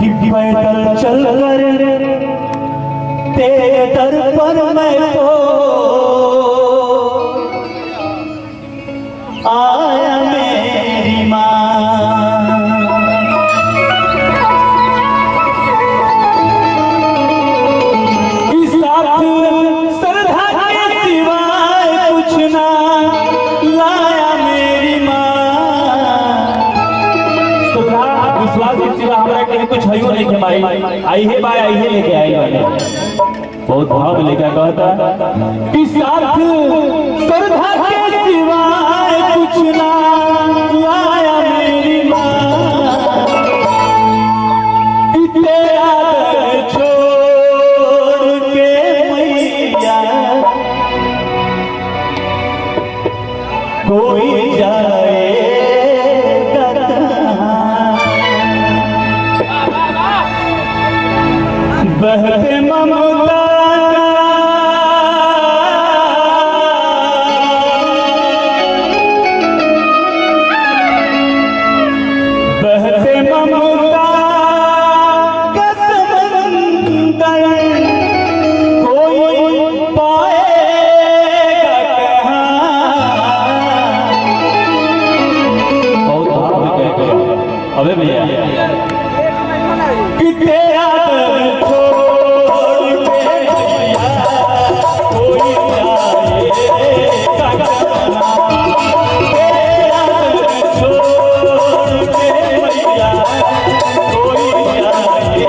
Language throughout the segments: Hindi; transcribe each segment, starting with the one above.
कि पैदल चल कर तेरे दर पर मैं तो आया मेरी माँ। इस साथ श्रद्धा के सिवाय कुछ ना लाया मेरी माँ। श्रद्धा विश्वास के सिवा हमारा कहीं कुछ है नहीं के माई। आई है बाय आई है लेके आई वाले बहुत भाव लेकर कहता कि साथ श्रद्धा के सिवाय कुछ ना लाया मेरी माँ। कि तेरा दर छोड़ के मैया कोई जाएगा कहाँ। बहते ममता अबे भैया कि तेरा दर छोड़ के मैया कोई जाएगा कहाँ। तेरा दर छोड़ के मैया कोई जाएगा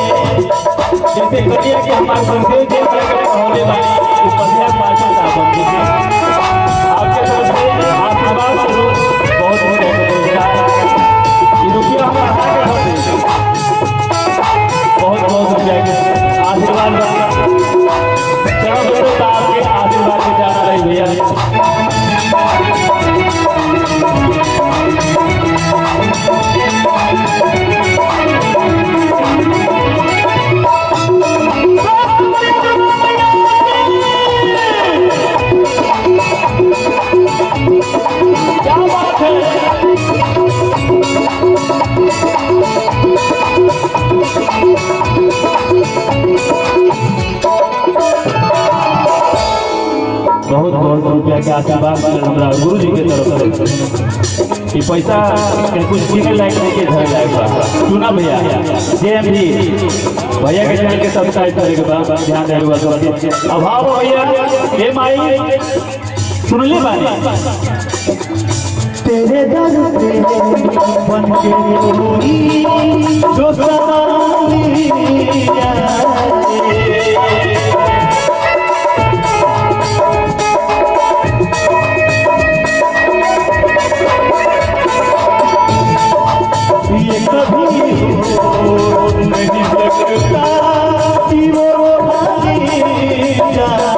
जैसे करिए कि हमारे बंदे के होने वाली उपन्यास पाठक साहब जी आपके तरफ से आशीर्वाद बहुत बहुत नमस्कार। ये रुपया हमारा बहुत बहुत रुपया के आशीर्वाद चलो आपके आशीर्वाद से जाना रही भैया। बहुत बहुत रुपया के आशीर्वाद हमारा गुरु जी के तरफ से पैसा कुछ किने लायक नहीं के धरे लायक बा। सुना भैया जेएम जी भैया के चैनल के सब्सक्राइब करे के बाद ध्यान दे रुआ तो अभाव भैया ए माई सुन ले बानी तेरे दर पे बन के कोई जो सवाली ये कभी हो नहीं सकता कि वो भागी जाए।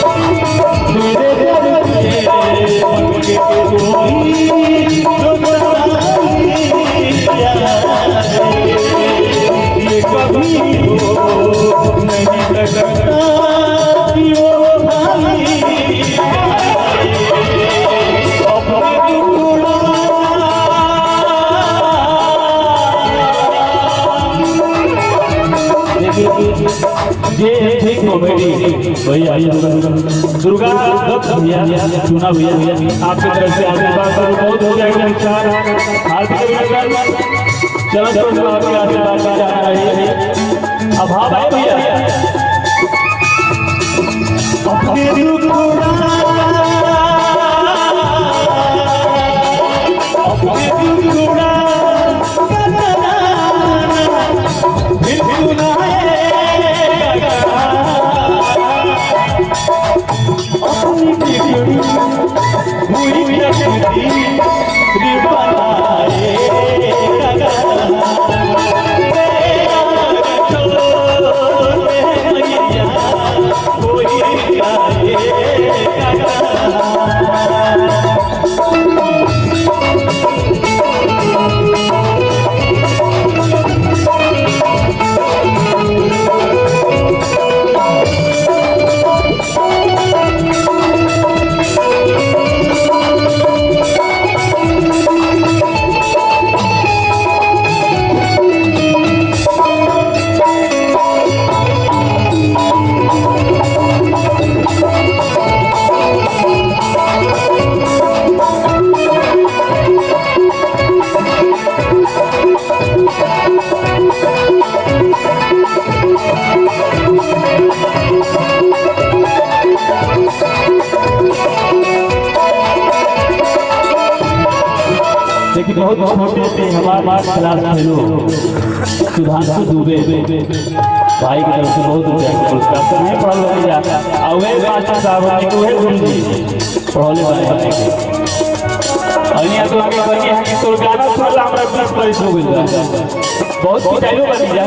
मेरे दर पे बन के कोई जो सवाली जाए। ये कभी हो नहीं सकता कि वो भागी ये ठीक कॉमेडी भैया दुर्गा दत्त भैया चुना भैया आपकी तरफ से आशीर्वाद बहुत हो जाएगा विचार चलो चलो आपके आशीर्वाद जा रही है। अभाव है भैया अपने बहुत छोटे से हमारे क्लास फेलो सुधांशु दुबे भाई की तरफ से बहुत रुपया का पुरस्कार तो नहीं पढ़ल बन जाता और वे मास्टर साहब को वे गुरु जी पढ़ौले बने अन्य तो आगे बनी है कि तो गाना सुनला हमरा 20 बरिस हो गइल बहुत पिटाइलो बनी जा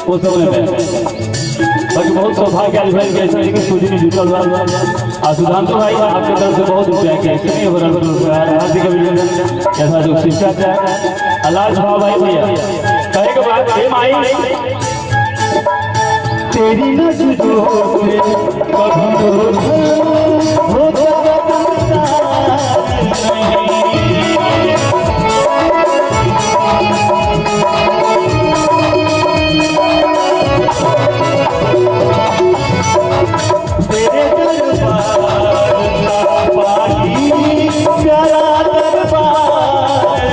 वो समय में बाकी बहुत सौभाग्य आज भाई कैसे कि सूजी ने जुटल बा आ सुधांशु भाई आपके तरफ से बहुत रुपया के नहीं हो रहा हार्दिक अभिनंदन ऐसा जो शिष्टाचार अलाज भाव भाई भैया कहे के बाद ए माई तेरी नजरों से कभी होता तेरे दरबार का पानी प्यारा दरबार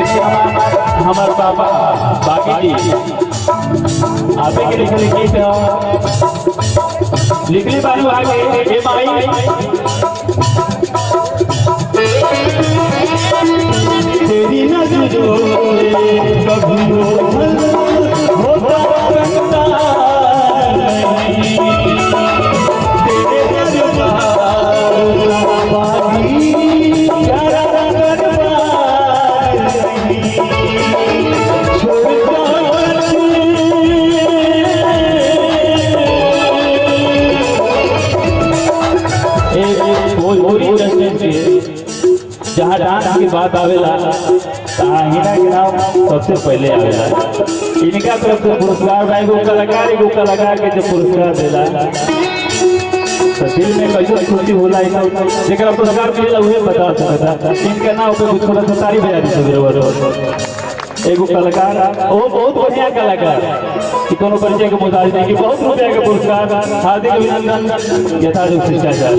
हमारे पापा बाकी जी आपे के लिखले गीत लिखली बारी आगे ए माई तेरी नजरों से कभी होता बनता नहीं तेरे दरबार पानी प्यारा दरबार नहीं जहाँ डांस की बात आवेला हिना के नाम सबसे पहले आवेला इनका तरफ से पुरस्कार भाई को कलाकार के जो पुरस्कार देला तो दिल में कैसे खुशी होला जेकरा पुरस्कार मिलेला उहे बता सकता इनका नाम पे कुछ थोड़ा सा तारीफ बजा दी एगो कलाकार वो बहुत बढ़िया कलाकार कि कोनो परिचय के मुताबिक नहीं कि बहुत रुपया के पुरस्कार हार्दिक अभिनंदन यथायोग्य शिष्टाचार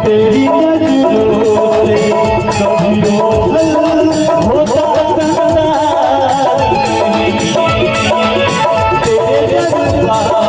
तेरी नजरों से कभी होता बनता नहीं तेरे दरबार